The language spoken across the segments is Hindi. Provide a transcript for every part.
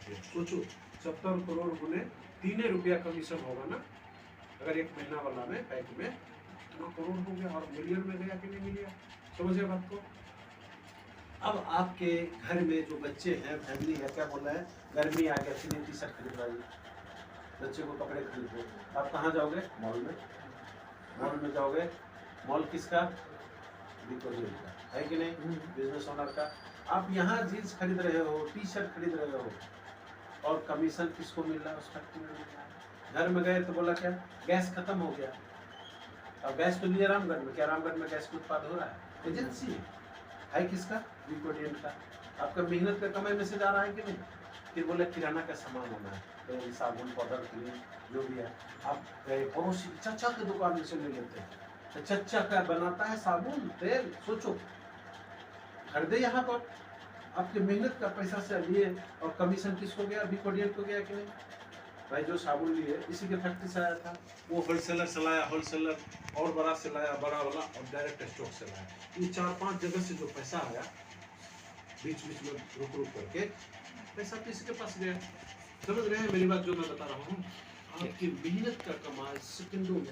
सोचो 70 करोड़ गुने 3 रुपया कमीशन होगा ना, अगर एक महीना वाला में पैक में इतना करोड़ हो गया, और मिलियन में गया कि नहीं मिलियन, समझे बात को। अब आपके घर में जो बच्चे हैं, फैमिली है, क्या बोल रहा है, गर्मी आ गया, चलिए टी शर्ट खरीदवाइए, बच्चे को कपड़े खरीद दो। आप कहाँ जाओगे? मॉल में। मॉल में जाओगे, मॉल किसका? विक्टोरिया का, है कि नहीं, बिजनेस ओनर का। आप यहाँ जीन्स खरीद रहे हो, टी शर्ट खरीद रहे हो, और कमीशन किसको मिल रहा है? उस फैक्ट्री में मिल रहा है। घर में गए तो बोला क्या, गैस खत्म हो गया, अब गैस तो लिए रामगढ़ में, क्या रामगढ़ में गैस का उत्पाद हो रहा है? एजेंसी है किसका? विक्टोरियन का। आपका मेहनत का कमाई में से जा रहा है कि नहीं? फिर बोले किराना का सामान होना है, साबुन, पाउडर, क्रीम, जो भी है, आप पड़ोसी चचा के दुकान से ले लेते हैं, तो चचा का बनाता है साबुन, तेल, सोचो खरीदे यहाँ पर, आपके मेहनत का पैसा से लिए, और कमीशन किसको गया? विक्टोरियन को गया कि नहीं? भाई जो साबुन लिए इसी के फैक्ट्री से आया था, वो होलसेलर से लाया, होलसेलर और बड़ा से लाया, बड़ा वाला, और डायरेक्ट स्टॉक से लाया। ये 4-5 जगह से जो पैसा आया, बीच बीच में रुक रुक करके पैसा तो इसके पास गया। समझ रहे हैं मेरी बात जो मैं बता रहा हूँ? आपकी मेहनत का कमाल सेकंडों में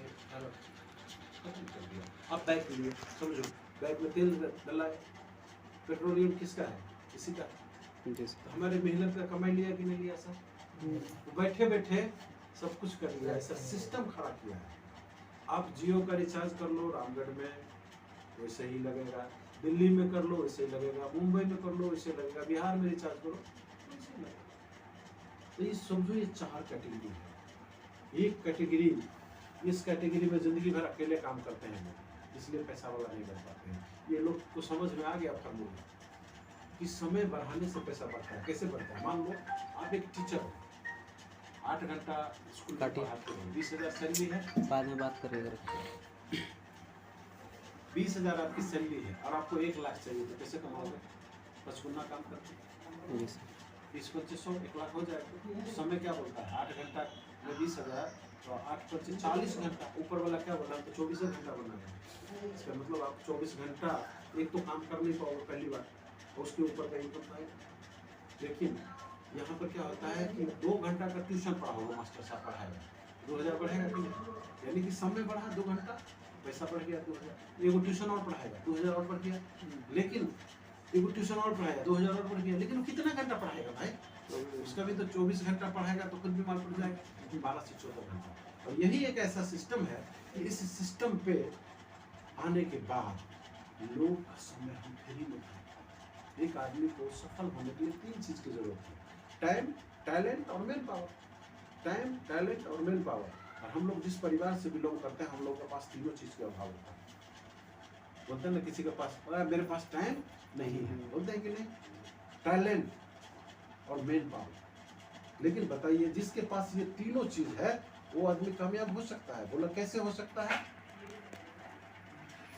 खत्म कर दिया। आप बैग लिए, समझो बैग में तेल डला है, पेट्रोलियम किसका है? इसी का। हमारे मेहनत का कमाई लिया कि नहीं लिया सर? बैठे बैठे सब कुछ कर लिया, ऐसा सिस्टम खड़ा किया है। आप जियो का रिचार्ज कर लो रामगढ़ में, वैसे ही लगेगा, दिल्ली में कर लो वैसे ही लगेगा, मुंबई में कर लो वैसे लगेगा, बिहार में रिचार्ज करो वैसे लगेगा। तो ये समझो ये 4 कैटेगरी है। एक कैटेगरी, इस कैटेगरी में जिंदगी भर अकेले काम करते हैं लोग, इसलिए पैसा वाला नहीं बन पाते हैं। ये लोग को समझ में आ गया फॉर्मूला कि समय बढ़ाने से पैसा बढ़ता है। कैसे बढ़ता है? मान लो आप एक टीचर हो, 8 घंटा स्कूल में पढ़ाते हो, 20,000 सैलरी है, बाद में बात करेंगे। 20,000 आपकी सैलरी है, और आपको 1 लाख चाहिए, तो कैसे कमाओगे? 55 काम करते, 20-2500 1 लाख हो जाएगा। समय क्या बोलता है? 8 घंटा में 20,000, तो 8-25 40 घंटा। ऊपर वाला क्या बोला? तो 24 घंटा बनाना। इसका मतलब आप 24 घंटा एक तो काम कर नहीं पाओगे पहली बार, और उसके ऊपर का इनकम पाएगा। लेकिन यहाँ पर क्या होता है कि 2 घंटा का ट्यूशन पढ़ा होगा, मास्टर साहब पढ़ाएगा, 2000 बढ़ेगा कि नहीं? यानी कि समय बढ़ा 2 घंटा, पैसा बढ़ गया 2000। एगो ट्यूशन और पढ़ाएगा, 2000 और बढ़ गया। लेकिन एगो ट्यूशन और पढ़ाएगा, 2000 और बढ़ गया। लेकिन वो कितना घंटा पढ़ाएगा भाई? उसका भी तो 24 घंटा पढ़ाएगा, तो खुद भी माल पड़ जाएगा, 12 से 14 घंटा। और यही एक ऐसा सिस्टम है कि इस सिस्टम पे आने के बाद लोग का समय हम फ्री में खाते। एक आदमी को सफल होने के लिए 3 चीज की जरूरत है: टाइम, टैलेंट और मेन पावर। टाइम, टैलेंट और मेन पावर। और हम लोग जिस परिवार से बिलोंग करते हैं, हम लोग के पास तीनों चीज का अभाव होता है। बोलते हैं ना किसी के पास, मेरे पास टाइम नहीं है, बोलते हैं कि नहीं? टैलेंट और मेन पावर। लेकिन बताइए, जिसके पास ये तीनों चीज है वो आदमी कामयाब हो सकता है। बोला कैसे हो सकता है?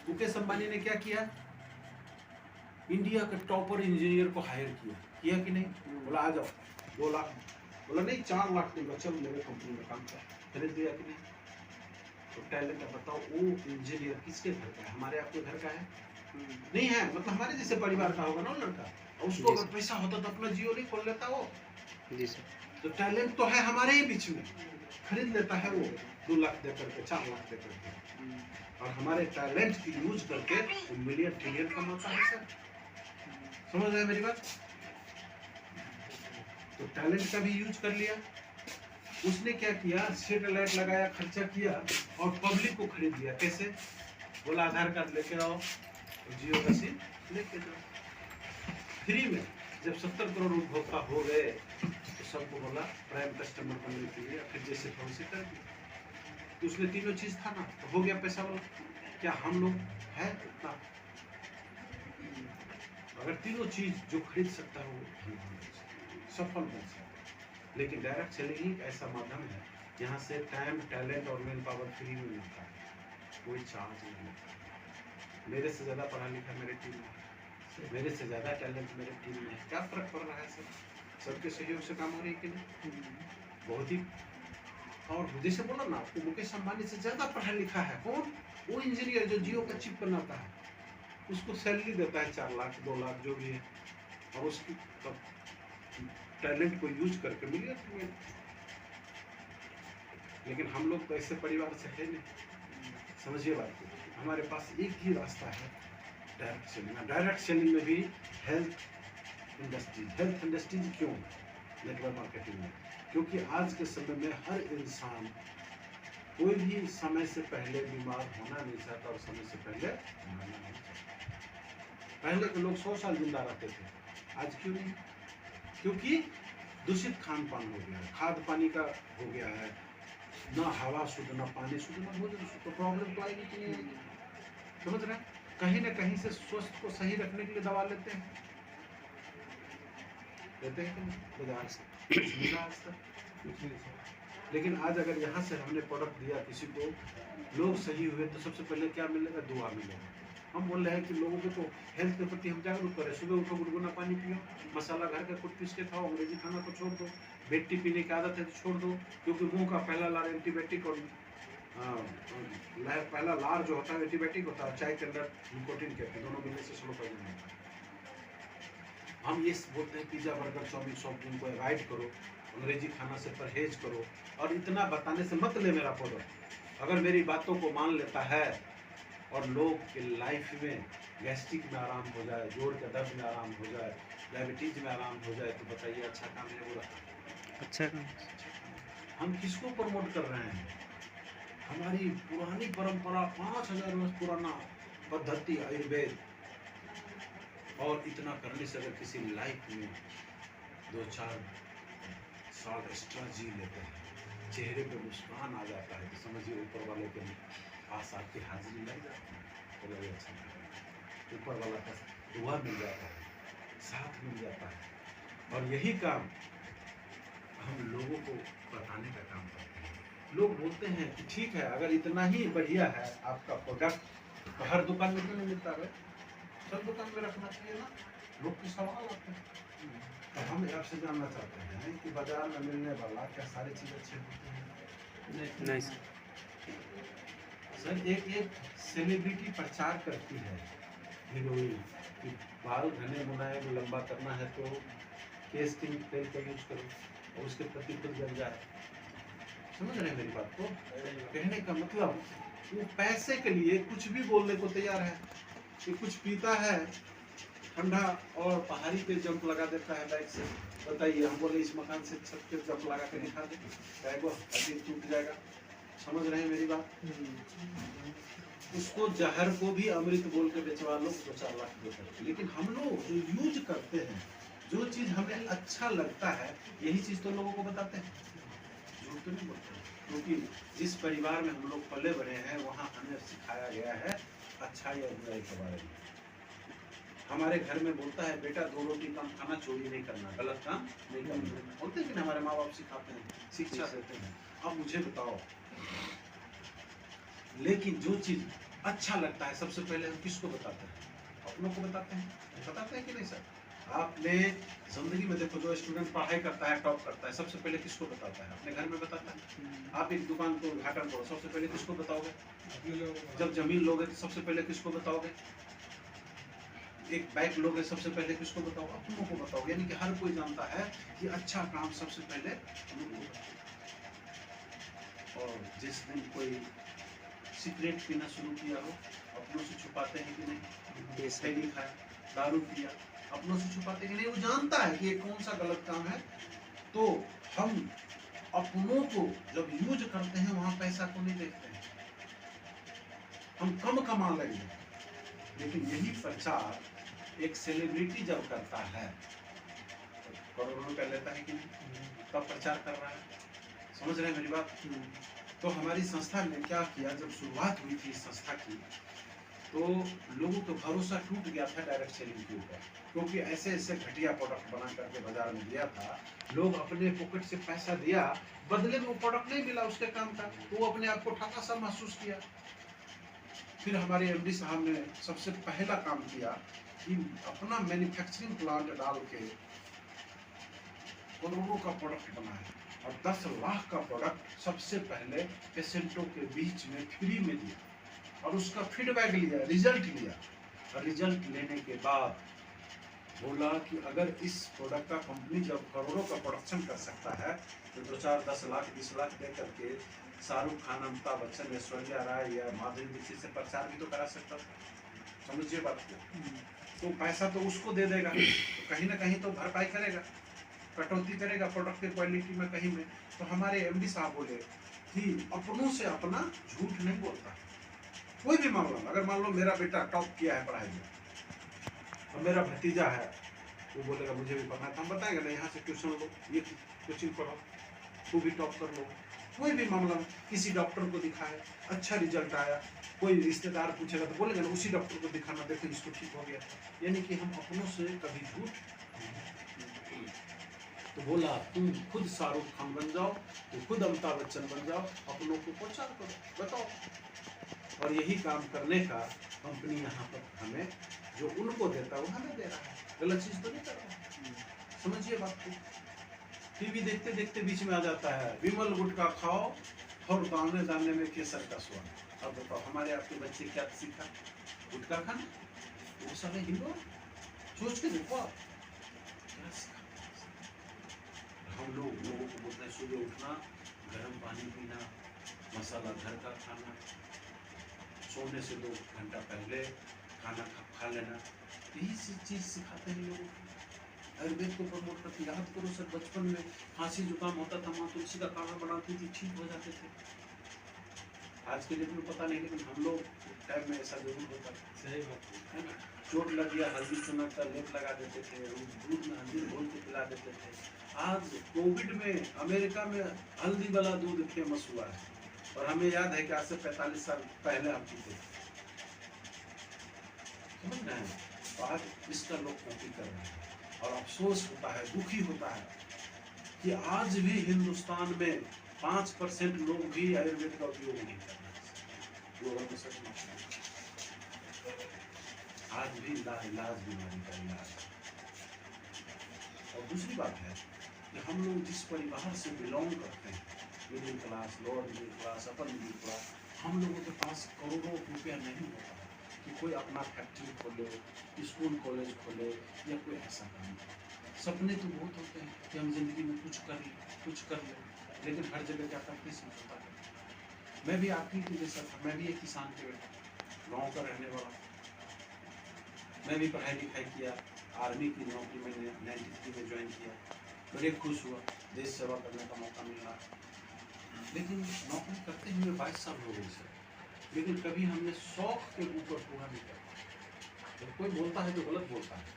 मुकेश अंबानी ने क्या किया? इंडिया के टॉपर इंजीनियर को हायर किया कि नहीं? बोला आ जाओ, 2 लाख, बोला नहीं 4 लाख नहीं, बच्चा मेरे कंपनी में काम कर, खरीद दिया कि नहीं? तो टैलेंट है, बताओ वो इंजीनियर किसके घर का है? हमारे आपके घर का है? नहीं है, मतलब हमारे जैसे परिवार का होगा ना लड़का, और उसको अगर पैसा होता तो अपना जियो नहीं खोल लेता वो। जी सर। तो टैलेंट तो है हमारे ही बीच में, खरीद लेता है वो 2 लाख दे करके, 4 लाख दे करके, और हमारे टैलेंट की यूज करके वो मिलियन ट्रिलियन कमाता है सर। समझ रहे हैं मेरी बात? तो टैलेंट का भी यूज कर लिया उसने। क्या किया? सैटेलाइट लगाया, खर्चा किया, और पब्लिक को खरीद लिया। कैसे? बोला आधार कार्ड लेके आओ, जियो का सिम लेके जाओ फ्री में। जब 70 करोड़ उपभोक्ता हो गए तो सबको बोला प्राइम कस्टमर बनने के लिए, फिर जैसे वैसे कर दिया। तो उसमें तीनों चीज था ना, तो हो गया पैसा वाला। क्या हम लोग है उतना? अगर तीनों चीज जो खरीद सकता है वो सफल बन सकता है। लेकिन डायरेक्ट सेलिंग ही ऐसा माध्यम है यहाँ से टाइम, टैलेंट और मेन पावर फ्री में मिलता है, कोई चार्ज नहीं मिलता। मेरे से ज्यादा पढ़ा लिखा मेरे टीम में, मेरे से ज्यादा टैलेंट मेरे टीम में। क्या फर्क पड़ रहा है सर? सबके सहयोग से काम हो रही है कि नहीं? बहुत ही। और जैसे बोला ना आपको, मुकेश अंबानी से ज्यादा पढ़ा लिखा है कौन? वो इंजीनियर जो जियो का चिप बनाता है, उसको सैलरी देता है 4 लाख 2 लाख जो भी है, और उसकी टैलेंट को यूज करके मिलियन में। लेकिन हम लोग तो ऐसे परिवार से है नहीं, समझिए बात को। हमारे पास एक ही रास्ता है, डायरेक्ट सेलिंग। डायरेक्ट सेलिंग में भी हेल्थ इंडस्ट्रीज क्यों नेटवर्क मार्केटिंग में? क्योंकि आज के समय में हर इंसान कोई भी समय से पहले बीमार होना नहीं चाहता और समय से पहले मरना नहीं चाहता। पहले के लोग 100 साल जिंदा रहते थे, आज क्यों नहीं? क्योंकि दूषित खान पान हो गया है, खाद पानी का हो गया है, ना हवा शुद्ध, ना पानी शुद्ध, ना भोजन शुद्ध। तो प्रॉब्लम तो आएगी कि नहीं? समझ रहे हैं? कहीं ना कहीं से स्वास्थ्य को सही रखने के लिए दवा लेते हैं बाजार से, मिला आज तक। लेकिन आज अगर यहाँ से हमने प्रोडक्ट दिया किसी को, लोग सही हुए, तो सबसे पहले क्या मिलेगा? दुआ मिलेगा। हम बोल रहे हैं कि लोगों को तो हेल्थ के प्रति हम जागरूक करें। सुबह उठो, गुनगुना पानी पियो, मसाला घर का कुछ पीस के खाओ, अंग्रेजी खाना को छोड़ दो, बेटी पीने की आदत है तो छोड़ दो, क्योंकि मुंह का पहला लार एंटीबायोटिक और पहला लार जो होता है एंटीबायोटिक होता है, चाय के अंदर निकोटीन कहते हैं, दोनों मिलने से स्लो पॉइजन होता है। हम ये बोलते हैं pizza, burger, chowmein, soft drink को अवॉइड करो, अंग्रेजी खाना से परहेज करो। और इतना बताने से मत ले मेरा प्रोडक्ट। अगर मेरी बातों को मान लेता है और लोग के लाइफ में गैस्ट्रिक में आराम हो जाए, जोड़ के दर्द में आराम हो जाए, डायबिटीज में आराम हो जाए, तो बताइए अच्छा काम है बुरा? अच्छा काम। हम किसको प्रमोट कर रहे हैं? हमारी पुरानी परंपरा, 5000 वर्ष पुराना पद्धति आयुर्वेद। और इतना करने से अगर किसी लाइफ में 2-4 साल एक्स्ट्रा जी लेते हैं, चेहरे पे मुस्कान आ जाता है, तो समझिए ऊपर वाले के पास आपकी हाजिरी लग जाती है, तो लगे अच्छा, ऊपर वाला का दुआ मिल जाता है, साथ मिल जाता है। और यही काम हम लोगों को बताने का काम करते हैं। लोग बोलते हैं कि ठीक है, अगर इतना ही बढ़िया है आपका प्रोडक्ट, तो हर दुकान में क्यों नहीं मिलता है? सब दुकान में रखना चाहिए ना। लोग के सवाल आते हैं। तो हम आपसे जानना चाहते हैं कि बाजार में मिलने वाला क्या सारी चीज़ अच्छी होती है? नहीं सर। एक सेलिब्रिटी प्रचार करती है, हीरोइन, कि बाल घने मुलायम लंबा करना है तो केस किंग तेल का यूज करो, और उसके प्रति खुद जल जाए। समझ रहे हैं मेरी बात को? कहने का मतलब वो पैसे के लिए कुछ भी बोलने को तैयार है। कि कुछ पीता है ठंडा और पहाड़ी पे जंप लगा देता है बाइक से। बताइए, हम बोले इस मकान से छत पे जंप लगा के दिखा दे, बैग अभी टूट जाएगा। समझ रहे हैं मेरी बात? उसको जहर को भी अमृत बोल के बेचवा लो, 2-4 लाख देते। लेकिन हम लोग जो यूज करते हैं, जो चीज हमें अच्छा लगता है, यही चीज तो लोगों को बताते हैं, झूठ तो नहीं बोलते। क्योंकि जिस परिवार में हम लोग पले बड़े हैं, वहाँ हमें सिखाया गया है अच्छाई और बुराई के बारे में। हमारे घर में बोलता है बेटा 2 रोटी कम खाना, चोरी नहीं करना, गलत काम नहीं करना। बोलते हैं कि हमारे माँ बाप सिखाते हैं, शिक्षा देते हैं। अब मुझे बताओ, लेकिन जो चीज अच्छा लगता है सबसे पहले हम किसको बताते हैं? अपनों को बताते हैं। बताते हैं कि नहीं सर? आपने जिंदगी में देखो, जो स्टूडेंट पढ़ाई करता है, टॉप करता है, सबसे पहले किसको बताता है? अपने घर में बताता है। आप एक दुकान को उद्घाटन करो, सबसे पहले किसको बताओगे? जब जमीन लोगे तो सबसे पहले किसको बताओगे? एक बाइक लोगे सबसे पहले किसको बताओ? अपनों को बताओगे। यानी कि हर कोई जानता है कि अच्छा काम सबसे पहले अपनों को। और जिस दिन कोई सिगरेट पीना शुरू किया हो, अपनों से छुपाते हैं कि नहीं? खैनी खाया, दारू पिया, अपनों से छुपाते हैं कि नहीं? वो जानता है कि ये कौन सा गलत काम है। तो हम अपनों को जब यूज करते हैं, वहां पैसा को नहीं देखते हैं, हम कम कमा लेंगे। लेकिन यही प्रचार एक सेलिब्रिटी जब करता है, करोड़ों रुपए लेता है कि नहीं? तब प्रचार कर रहा है। समझ रहे हैं मेरी बात? तो हमारी संस्था ने क्या किया, जब शुरुआत हुई थी इस संस्था की, तो लोगों का भरोसा टूट गया था डायरेक्ट सेलिंग के ऊपर। क्योंकि ऐसे ऐसे घटिया प्रोडक्ट बना करके बाजार में दिया था, लोग अपने पॉकेट से पैसा दिया, बदले में वो प्रोडक्ट नहीं मिला उसके काम का, तो वो अपने आप को ठगा सा महसूस किया। फिर हमारे एमडी साहब ने सबसे पहला काम किया कि अपना मैन्युफैक्चरिंग प्लांट डाल के करोड़ों का प्रोडक्ट बनाया, और 10 लाख का प्रोडक्ट सबसे पहले पेशेंटों के बीच में फ्री में दिया, और उसका फीडबैक लिया, रिजल्ट लिया। और रिजल्ट लेने के बाद बोला कि अगर इस प्रोडक्ट का कंपनी जब करोड़ों का प्रोडक्शन कर सकता है तो 2-4-10 लाख 20 लाख दे करके शाहरुख खान, अमिताभ बच्चन, ऐश्वर्या राय या माधुरी दीक्षित से प्रचार भी तो करा सकता था। समझिए बात को। तो पैसा तो उसको दे देगा, तो कहीं ना कहीं तो भरपाई करेगा, कटौती करेगा प्रोडक्ट की क्वालिटी में कहीं में। तो हमारे एमडी साहब बोले कि अपनों से अपना झूठ नहीं बोलता। कोई भी मामला, अगर मान लो मेरा बेटा टॉप किया है पढ़ाई में और मेरा भतीजा है, वो बोलेगा मुझे भी पढ़ना था, हम बताएंगे ना यहाँ से ट्यूशन लो, ये कोचिंग पढ़ो, तू भी टॉप कर लो। कोई भी मामला, किसी डॉक्टर को दिखाए, अच्छा रिजल्ट आया, कोई रिश्तेदार पूछेगा तो बोलेगा ना उसी डॉक्टर को दिखाना, देखो इसको ठीक हो गया। यानी कि हम अपनों से कभी झूठ। तो बोला तुम खुद शाहरुख खान बन जाओ, तो खुद अमिताभ बच्चन बन जाओ, अपनों को प्रचार करो, बताओ। और यही काम करने का कंपनी यहाँ पर हमें जो उनको देता है वो हमें दे रहा है, गलत चीज तो नहीं कर रहा। समझिए बात को। टीवी देखते देखते बीच में आ जाता है विमल गुटखा खाओ और दाने दाने में केसर का स्वाद। अब बताओ हमारे आपके बच्चे क्या सीखा? गुटखा खाना? वो साले हिंदू। सोच के देखो आप क्या सीखा। हम लोगों को बोलते हैं सुबह उठना, गर्म पानी पीना, मसाला घर का खाना, सोने से 2 घंटा पहले खाना खा लेना, यही चीज सिखाते हैं लोगों को। आयुर्वेद को प्रमोट करते। याद करो सर, बचपन में खांसी जुकाम होता था, माँ तुलसी का काढ़ा बनाती थी, ठीक हो जाते थे। आज के डेट में पता नहीं, लेकिन हम लोग टाइम में ऐसा जरूर होता था। सही बात है ना? चोट लग गया, हल्दी चूना का लेप लगा देते थे, दूध में हल्दी घोल के पिला देते थे। आज कोविड में अमेरिका में हल्दी वाला दूध फेमस हुआ है, और हमें याद है कि आज से 45 साल पहले हम पीते थे। समझ रहे हैं? तो आज इसका लोग कॉपी कर रहे हैं, और अफसोस होता है, दुखी होता है कि आज भी हिंदुस्तान में 5% लोग भी आयुर्वेद का उपयोग नहीं कर रहे। आज भी लाइलाज बीमारी का इलाज। और दूसरी बात है कि हम लोग जिस परिवार से बिलोंग करते हैं, middle class, lower middle class, upper middle class, हम लोगों के पास करोड़ों रुपया नहीं होता कि कोई अपना फैक्ट्री खोले, स्कूल कॉलेज खोले, या कोई ऐसा काम। सपने तो बहुत होते हैं कि हम जिंदगी में कुछ कर ले, लेकिन हर जगह क्या करते समझौता करते। मैं भी आपकी जैसा था, मैं भी एक किसान के बेटा, गाँव का रहने वाला। मैं भी पढ़ाई लिखाई किया, आर्मी की नौकरी मैंने 93 में ज्वाइन किया, बड़े खुश हुआ, देश सेवा करने का मौका मिल रहा। लेकिन नौकरी करते हुए 22 साल हो गए सर, लेकिन कभी हमने शौक के ऊपर पूरा नहीं किया। जब कोई बोलता है तो गलत बोलता है।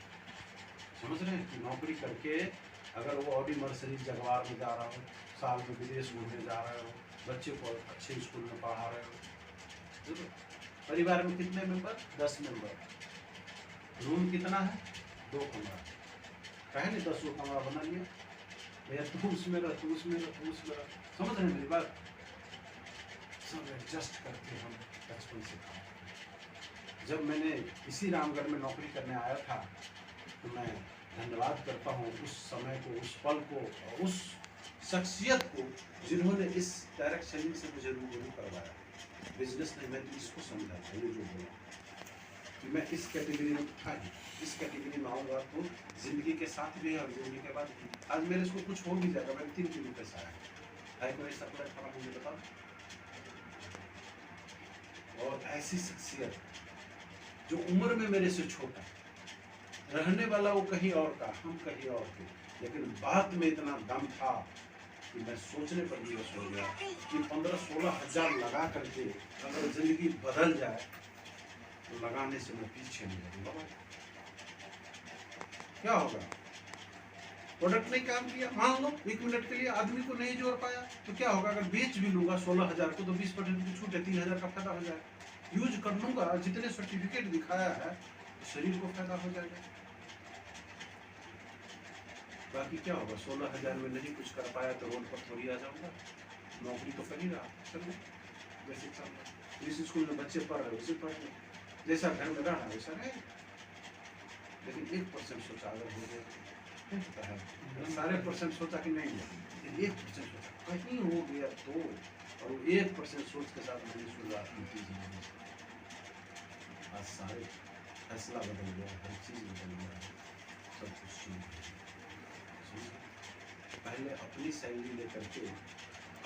समझ रहे हैं कि नौकरी करके अगर वो ऑडी मर्सरीज जगवार में जा रहा हो, साल में विदेश घूमने जा रहे हो, बच्चे को अच्छे स्कूल में पढ़ा रहे हो, परिवार में कितने मेंबर? 10 मेंबर, रूम कितना है? 2 कमरा। पहले 10 कमरा बना लिया, भैया तू उसमें रह, तू उसमें रह, तू उसमें रह। समझ रहे हैं मेरी बात? सब एडजस्ट करके हम बचपन से खाए। जब मैंने इसी रामगढ़ में नौकरी करने आया था, तो मैं धन्यवाद करता हूँ उस समय को, उस पल को, और उस शख्सियत को जिन्होंने इस डायरेक्ट सेलिंग से मुझे रूबरू करवाया। बिजनेस नहीं, मैं तो इसको समझा था, ये जो बोला कि मैं इस कैटेगरी में था, इस कैटेगरी में आऊँगा तो जिंदगी के साथ भी और जिंदगी के बाद भी। आज मेरे इसको कुछ हो भी जाएगा, मैं 3 किलो पैसा आया, कोई ऐसा पूरा खराब मुझे बताओ। और ऐसी शख्सियत जो उम्र में मेरे से छोटा, रहने वाला वो कहीं और का, हम कहीं और के, लेकिन बात में इतना दम था कि मैं सोचने पर विवश हो गया कि 15-16 हज़ार लगा करके अगर जिंदगी बदल जाए तो लगाने से मैं पीछे नहीं लगूंगा। क्या होगा? प्रोडक्ट नहीं काम किया, मान लो 1 मिनट के लिए आदमी को नहीं जोड़ पाया, तो क्या होगा? अगर बेच भी लूंगा 16,000 को तो 20% की छूट है, 3,000 का फायदा हो जाएगा। यूज कर लूंगा, जितने सर्टिफिकेट दिखाया है शरीर को फायदा हो जाएगा। बाकी क्या होगा? 16,000 में नहीं कुछ कर पाया तो रोड पर थोड़ी आ जाऊंगा, नौकरी तो कर ही रहा, चल वैसे चल रहा। जिस स्कूल में बच्चे पढ़ रहे उसे पढ़ रहे, जैसा घर में रहना वैसा रहे। लेकिन 1% सोचा अगर हो जाए, नहीं पता है, सारे परसेंट सोचा कि नहीं है, लेकिन 1% सोचा कहीं हो गया तो, और वो 1% सोच के साथ मैंने शुरुआत की थी। आज सारे फैसला बदल गया, हर चीज़ बदल गया। नहीं। पहले अपनी सैलरी लेकर के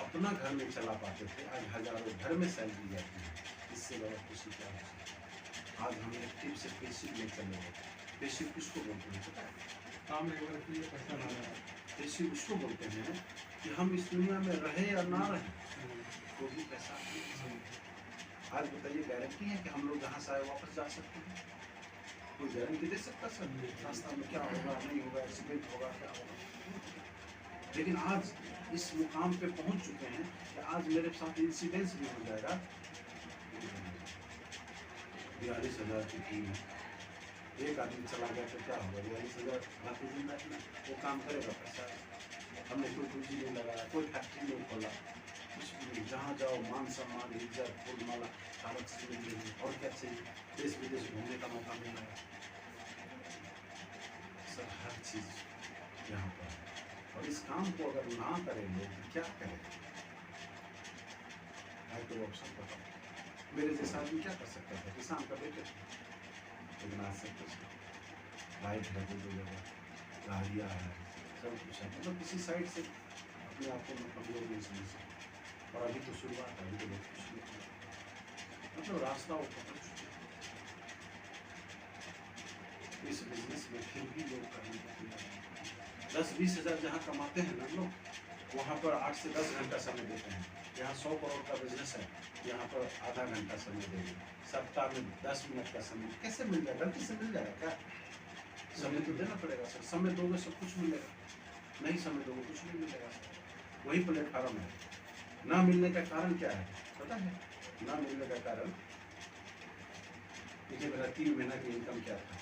अपना घर में चला पाते थे, आज हजारों घर में सैलरी जाती है। इससे बड़ा खुशी क्या हो सकती है? आज हम एक टिप से पेशिव में चले गए। पेशिव किसको बोलते हैं पता है? काम एक बार किए पैसा ना आया। पेशिव उसको बोलते हैं कि हम इस दुनिया में रहे या ना रहे तो भी पैसा नहीं। आज बताइए, गारंटी है कि हम लोग जहाँ से आए वापस जा सकते हैं? कोई गारंटी दे सकता सर? रास्ता में क्या होगा, नहीं होगा, एक्सीडेंट होगा, क्या होगा? लेकिन आज इस मुकाम पे पहुंच चुके हैं कि आज मेरे साथ इंसिडेंस भी हो जाएगा। 42,000 की टीम है, एक आदमी चला गया तो क्या होगा? 42,000 बाकी जिंदगी में वो काम करेगा पैसा। हमने कोई पूंजी नहीं लगाया, कोई फैक्ट्री नहीं खोला, कुछ भी नहीं। जहाँ जाओ मान सम्मान, इज्जत, फूल माला, सारा चीज मिल रही है। और क्या चाहिए? देश विदेश घूमने का मौका मिल रहा है सर, हर चीज यहाँ पर। और इस काम को अगर ना करें लोग तो क्या करें? तो ऑप्शन बताओ। मेरे जैसा आदमी क्या कर सकता था? किसान का बेटे, लेकिन आज सब कुछ लाइट है, दो जगह गाड़ियाँ है, सब कुछ है। मतलब किसी साइड से अपने आप को कमजोर नहीं समझ सकते। और अभी तो शुरुआत है, अभी तो बहुत कुछ नहीं, मतलब रास्ता वो पकड़ चुके हैं। इस बिजनेस में फिर भी लोग करने को तैयार हैं। 10-20 हज़ार जहाँ कमाते हैं ना लोग, वहाँ पर 8 से 10 घंटा समय देते हैं। यहाँ 100 करोड़ का बिजनेस है, यहाँ पर आधा घंटा समय देंगे। सप्ताह में 10 मिनट का समय कैसे मिल जाएगा? गलती से मिल जाएगा क्या? समय तो देना पड़ेगा सर। समय दोगे सब कुछ मिलेगा, नहीं समय दोगे कुछ नहीं मिलेगा सर। वही प्लेटफार्म है। ना मिलने का कारण क्या है पता है? ना मिलने का कारण, देखिए मेरा 3 महीना की इनकम क्या था?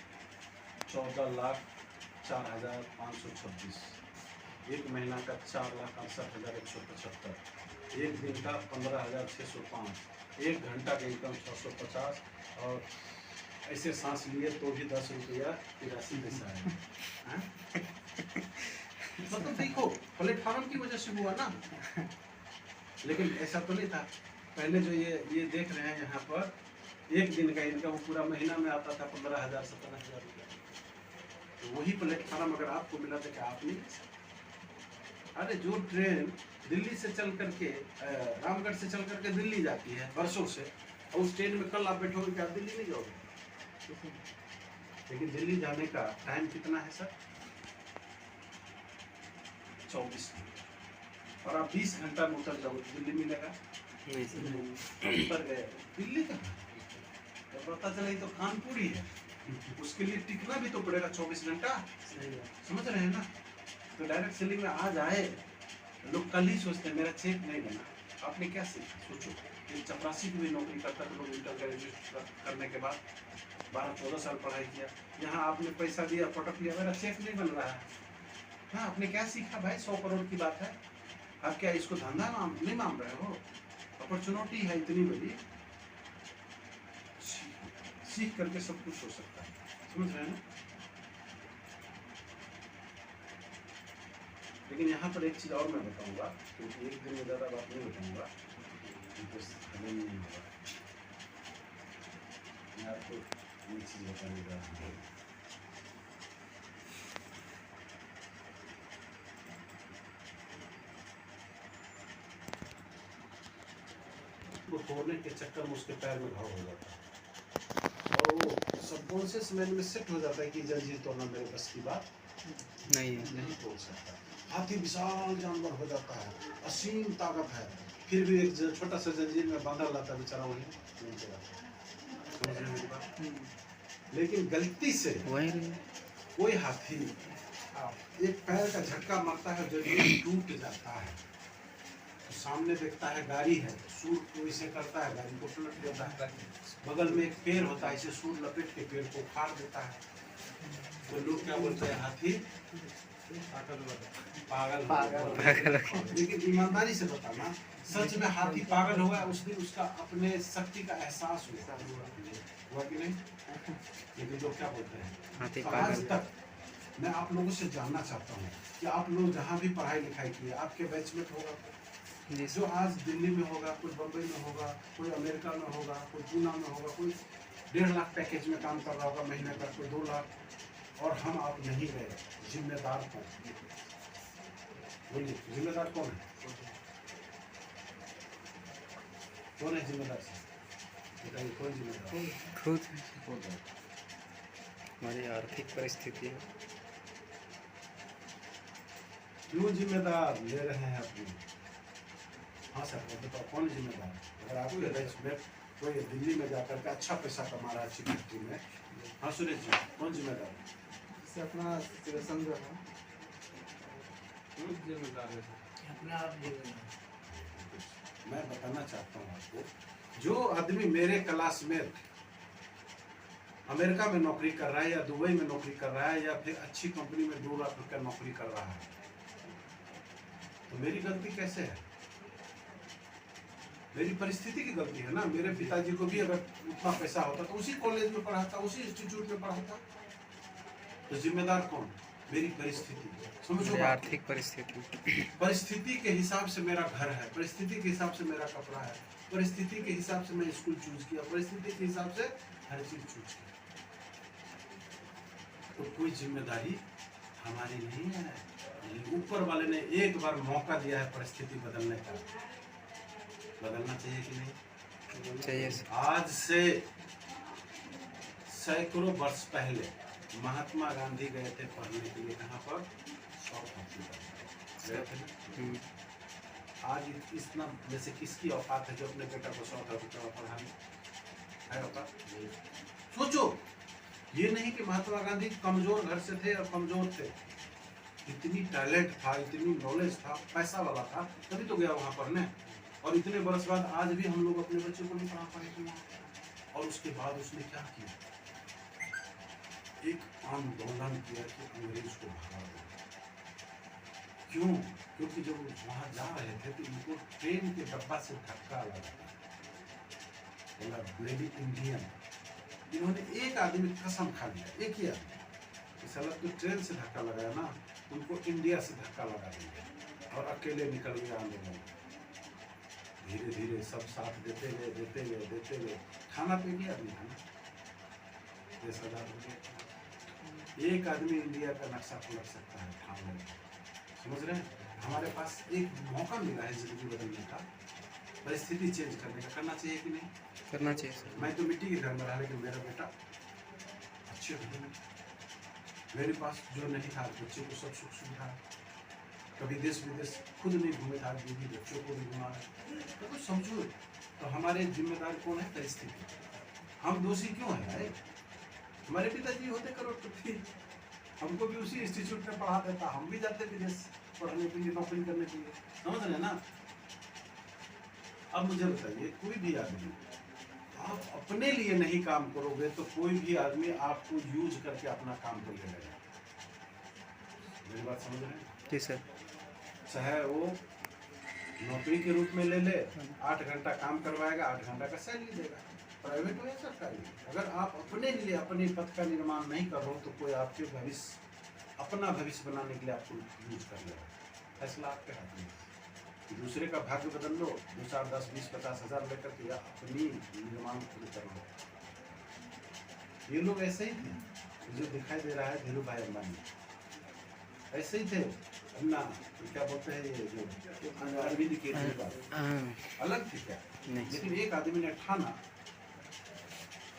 14,04,526। एक महीना का 4,68,175। एक दिन का 15,605। एक घंटा का इनकम 650। और ऐसे सांस लिए तो भी 10 रुपया 83 पैसा है। मतलब देखो, प्लेटफार्म की वजह से हुआ ना। लेकिन ऐसा तो नहीं था पहले। जो ये देख रहे हैं यहाँ पर, एक दिन का इनकम पूरा महीना में आता था 15,000 17,000 रुपया। तो वही प्लेटफार्म अगर आपको मिला तो क्या आप नहीं? अरे जो ट्रेन दिल्ली से चल करके रामगढ़ से चल करके दिल्ली जाती है बरसों से, और उस ट्रेन में कल आप बैठोगे क्या दिल्ली नहीं जाओगे? लेकिन दिल्ली जाने का टाइम कितना है सर? 24 घंटा। और आप 20 घंटा में उतर जाओगे तो दिल्ली मिलेगा नहीं। उतर गए दिल्ली का तो पता चले तो कानपुर ही है। उसके लिए टिकना भी तो पड़ेगा 24 घंटा। समझ रहे हैं ना? तो डायरेक्ट सेलिंग में आज आए लोग कल ही सोचते हैं मेरा चेक नहीं लेना। आपने क्या सीखा? सोचो, चपरासी की भी नौकरी करता तो लोग इंटर ग्रेजुएट करने के बाद 12-14 साल पढ़ाई किया। यहाँ आपने पैसा दिया, पटक लिया, मेरा चेक नहीं बन रहा है। हाँ, आपने क्या सीखा भाई? 100 करोड़ की बात है। आप क्या इसको धंधा नहीं मान रहे हो? अपॉर्चुनिटी है इतनी बड़ी, सीख करके सब कुछ हो सकता है। समझ रहे हैं ना? लेकिन यहाँ पर एक चीज़ और मैं बताऊंगा, क्योंकि एक दिन में ज़्यादा बात नहीं बताऊंगा, क्योंकि हमें नहीं होगा। मैं आपको एक चीज़ बताने जा रहा हूँ। वो तोड़ने के चक्कर में उसके पैर में घाव हो जाता है, और वो सबकॉन्शियस माइंड में सेट हो जाता है कि जंजीर तोड़ना मेरे बस की बात नहीं तोड़ सकता। हाथी विशाल जानवर हो जाता है, असीम ताकत है, फिर भी एक छोटा सा जंजीर में बांधा रहता है बेचारा, वही नीचे जाता है। समझ रहे हैं मेरी बात? लेकिन गलती से कोई हाथी एक पैर का झटका मारता है, जंजीर टूट जाता है। तो सामने देखता है गाड़ी है, सूर को इसे करता है, गाड़ी को पलट देता है। बगल में एक पेड़ होता है, इसे सूर लपेट के पेड़ को उखाड़ देता है। तो लोग क्या बोलते हैं? हाथी पागल। लेकिन ईमानदारी से बताना, सच में हाथी पागल हुआ उस दिन उसका अपने शक्ति का एहसास हुआ कि नहीं? लेकिन लोग क्या बोलते हैं? तो आज तक मैं आप लोगों से जानना चाहता हूँ कि आप लोग जहाँ भी पढ़ाई लिखाई किए, आपके बैचमेट होगा जो आज दिल्ली में होगा, कोई बम्बई में होगा, कोई अमेरिका में होगा, कोई पूना में होगा, कोई 1.5 लाख पैकेज में काम कर रहा होगा महीने का, कोई 2 लाख, और हम आप नहीं रहे। जिम्मेदार कौन? बोलिए, जिम्मेदार कौन है? कौन है जिम्मेदार सर? बताइए, कौन जिम्मेदार? खुद कौन है? हमारी आर्थिक परिस्थिति है। क्यों जिम्मेदार ले रहे हैं अपनी? हाँ सर, बताओ कौन जिम्मेदार? अगर आपके देश में कोई दिल्ली में जाकर के अच्छा पैसा कमा रहा है अच्छी फैक्ट्री में, हाँ सुरेश जी, कौन जिम्मेदार है? इससे अपना सिलेक्शन जो है जिम्मेदार है अपने आप जिम्मेदार। मैं बताना चाहता हूँ आपको, जो आदमी मेरे क्लासमेट अमेरिका में नौकरी कर रहा है या दुबई में नौकरी कर रहा है या फिर अच्छी कंपनी में 2 लाख रुपया नौकरी कर रहा है, तो मेरी गलती कैसे है? मेरी परिस्थिति की गलती है ना। मेरे पिताजी को भी अगर उतना पैसा होता तो उसी कॉलेज में पढ़ाता, उसी इंस्टीट्यूट में पढ़ाता। तो जिम्मेदार कौन? मेरी परिस्थिति। समझो हमारी बात। आर्थिक परिस्थिति। परिस्थिति के हिसाब से मेरा घर है, परिस्थिति के हिसाब से मेरा कपड़ा है, परिस्थिति के हिसाब से मैं स्कूल चूज किया, परिस्थिति के हिसाब से हर चीज चूज की। तो कोई जिम्मेदारी हमारी नहीं है। ऊपर वाले ने एक बार मौका दिया है परिस्थिति बदलने का, बदलना चाहिए कि नहीं? चाहिए सर। आज से सैकड़ों वर्ष पहले महात्मा गांधी गए थे पढ़ने के लिए, कहाँ पर? साउथ अफ्रीका गए थे। आज इतना जैसे किसकी औकात है जो अपने बेटा को साउथ अफ्रीका में पढ़ाने है औकात? सोचो, ये नहीं कि महात्मा गांधी कमजोर घर से थे और कमजोर थे, इतनी टैलेंट था, इतनी नॉलेज था, पैसा वाला था, तभी तो गया वहां पढ़ने। और इतने बरस बाद आज भी हम लोग अपने बच्चों को नहीं पढ़ा पाएंगे वहाँ। और उसके बाद उसने क्या किया? एक आंदोलन किया कि अंग्रेज को भगा दो। क्यों? क्योंकि जब वो वहां जा रहे थे तो इनको ट्रेन के डब्बा से धक्का लगा, बोला ब्लेडी इंडियन। इन्होंने एक आदमी कसम खा लिया, एक ही आदमी, इस साला तो ट्रेन से धक्का लगाया ना, उनको इंडिया से धक्का लगा दिया और अकेले निकल गया आंदोलन। धीरे धीरे सब साथ देते गए। खाना पे भी आदमी था ना, 10,000 रुपये। एक आदमी इंडिया का नक्शा पलट सकता है ठाम में। समझ रहे हैं? हमारे पास एक मौका मिला है जिंदगी बदलने का, परिस्थिति चेंज करने का। करना चाहिए कि नहीं? करना चाहिए सर। मैं तो मिट्टी के घर में रहा, लेकिन मेरा बेटा अच्छे घर में, मेरे पास जो नहीं था बच्चे को सब सुख सुविधा है। कभी देश विदेश खुद नहीं घूमे था, बीवी बच्चों को भी घुमा रहे। तो कुछ समझो, तो हमारे जिम्मेदार कौन है? परिस्थिति। हम दोषी क्यों है भाई? हमारे पिताजी होते करोड़पति, हमको भी उसी इंस्टीट्यूट में पढ़ा देता, हम भी जाते विदेश पढ़ने के लिए, नौकरी करने के लिए। समझ रहे ना? अब मुझे बताइए, कोई भी आदमी आप अपने लिए नहीं काम करोगे तो कोई भी आदमी आपको यूज करके अपना काम कर लेगा। मेरी बात समझ रहे हैं? जी सर। चाहे वो नौकरी के रूप में ले ले, 8 घंटा काम करवाएगा, 8 घंटा का सैलरी देगा, प्राइवेट हो या सरकारी। अगर आप अपने लिए अपने पद का निर्माण नहीं कर रहे हो तो कोई आपके भविष्य, अपना भविष्य बनाने के लिए आपको यूज कर लेगा। फैसला आपके हाथ में। दूसरे का भाग्य बदल लो, 2, 4, 10, 20, 50 हज़ार लेकर के या अपनी निर्माण खुद कर लो। ये लोग ऐसे ही थे, जो दिखाई दे रहा है धीरू भाई अंबानी, ऐसे ही थे। अन्ना क्या बोलते हैं, ये जो अरविंद केजरीवाल अलग थे क्या? नहीं। लेकिन एक आदमी ने ठाना,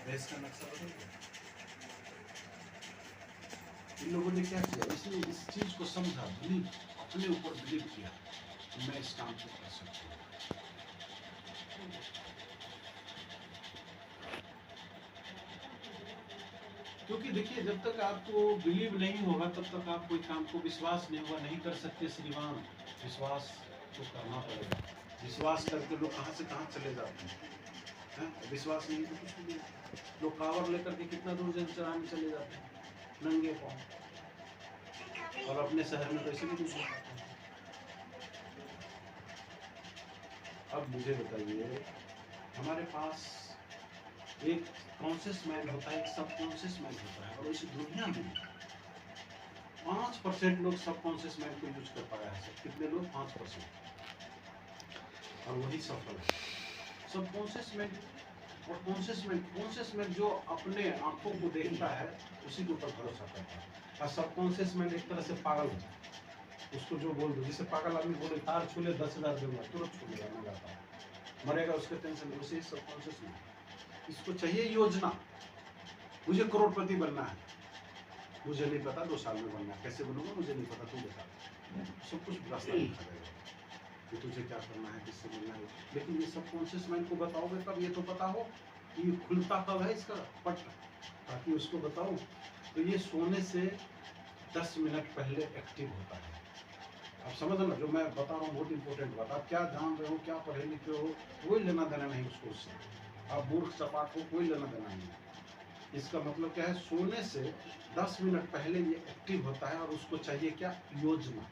देश का नक्शा बदल गया। इन लोगों ने क्या किया? इसने इस चीज को समझा, बिलीव, अपने ऊपर बिलीव किया, मैं इस काम को कर सकता हूँ। क्योंकि देखिए, जब तक आपको बिलीव नहीं होगा तब तक आप कोई काम को, विश्वास नहीं होगा, नहीं कर सकते श्रीमान। विश्वास तो करना पड़ेगा। विश्वास करके लोग कहाँ से कहाँ चले जाते हैं। विश्वास नहीं तो कुछ नहीं। लोग कांवड़ लेकर के कितना दूर जल चढ़ाने चले जाते हैं नंगे पाँव, और अपने शहर में कैसे भी दूसरे जाते हैं। अब मुझे बताइए, हमारे पास एक कॉन्शियस माइंड होता है, एक सबकॉन्शियस माइंड होता है, और इस दुनिया में 5% लोग सबकॉन्शियस माइंड को यूज कर पाया है। कितने लोग? 5%, और वही सफल है। सबकॉन्शियस माइंड और कॉन्शियस माइंड जो अपने आंखों को देखता है उसी के ऊपर भरोसा करता है। और सबकॉन्शियस माइंड एक तरह से पागल होता है, उसको जो बोल दो, जैसे पागल आदमी बोले तार छू ले 10,000 दूंगा, तुरंत छू लेगा, नहीं जाता है, मरेगा उसके टेंशन में। उसे सबकॉन्शियस माइंड, इसको चाहिए योजना। मुझे करोड़पति बनना है, मुझे नहीं पता 2 साल में बनना है, कैसे बनूंगा मुझे नहीं पता, तू बता। सब कुछ रास्ता दिखा देगा कि तुझे क्या करना है, किससे मिलना है। लेकिन ये सबकॉन्शियस माइंड को बताओगे कब, ये तो पता हो कि ये खुलता कब है इसका पट, ताकि उसको बताओ। तो ये सोने से 10 मिनट पहले एक्टिव होता है। आप समझ लो, जो मैं बता रहा हूँ बहुत इंपॉर्टेंट बात। आप क्या जान रहे हो, क्या पढ़े लिखे हो, कोई लेना देना नहीं उसको उससे। आप मूर्ख सपाट हो, कोई लेना देना नहीं। इसका मतलब क्या है, सोने से 10 मिनट पहले ये एक्टिव होता है और उसको चाहिए क्या, योजना,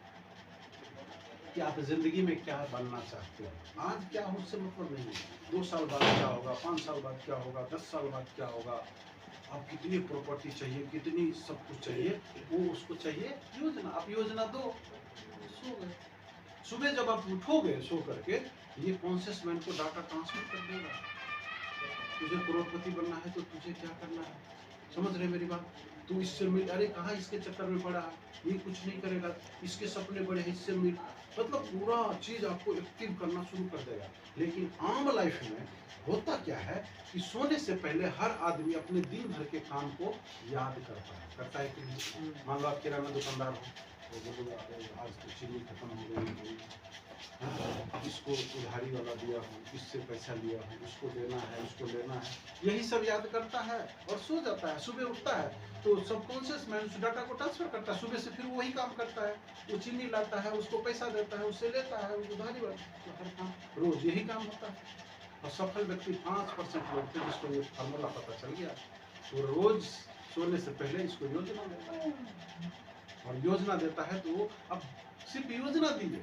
कि आप जिंदगी में क्या बनना चाहते हो। आज क्या हो उससे मतलब नहीं है, 2 साल बाद क्या होगा, 5 साल बाद क्या होगा, 10 साल बाद क्या होगा, आप कितनी प्रॉपर्टी चाहिए, कितनी सब कुछ चाहिए, वो उसको चाहिए योजना। आप योजना दो, सो गए। सुबह जब आप उठोगे सो करके, ये कॉन्शियस माइंड को डाटा ट्रांसफर कर देगा। तुझे करोड़पति बनना है तो तुझे क्या करना है, समझ रहे मेरी बात। तू इससे मिल, अरे कहाँ इसके चक्कर में पड़ा है, ये कुछ नहीं करेगा, इसके सपने बड़े हैं, इससे मिल, मतलब पूरा चीज आपको एक्टिव करना शुरू कर देगा। लेकिन आम लाइफ में होता क्या है कि सोने से पहले हर आदमी अपने दिन भर के काम को याद करता है कि नहीं। मान लो आप किराना दुकानदार हो, तो बोलोगे आज तो चीनी खत्म हो गई, इसको उधारी वाला दिया हूँ, इससे पैसा लिया हूँ, उसको देना है, उसको लेना है, यही सब याद करता है और सो जाता है। सुबह उठता है तो सबकॉन्शियस माइंड उस डाटा को ट्रांसफर करता है, सुबह से फिर वही काम करता है, वो चीनी लाता है, उसको पैसा देता है, उससे लेता है, उधारी वाला हर काम, रोज यही काम होता है। और सफल व्यक्ति 5% लोग थे जिसको ये फार्मूला पता चल गया, वो रोज सोने से पहले इसको योजना देता है। और योजना देता है तो वो अब सिर्फ योजना दीजिए,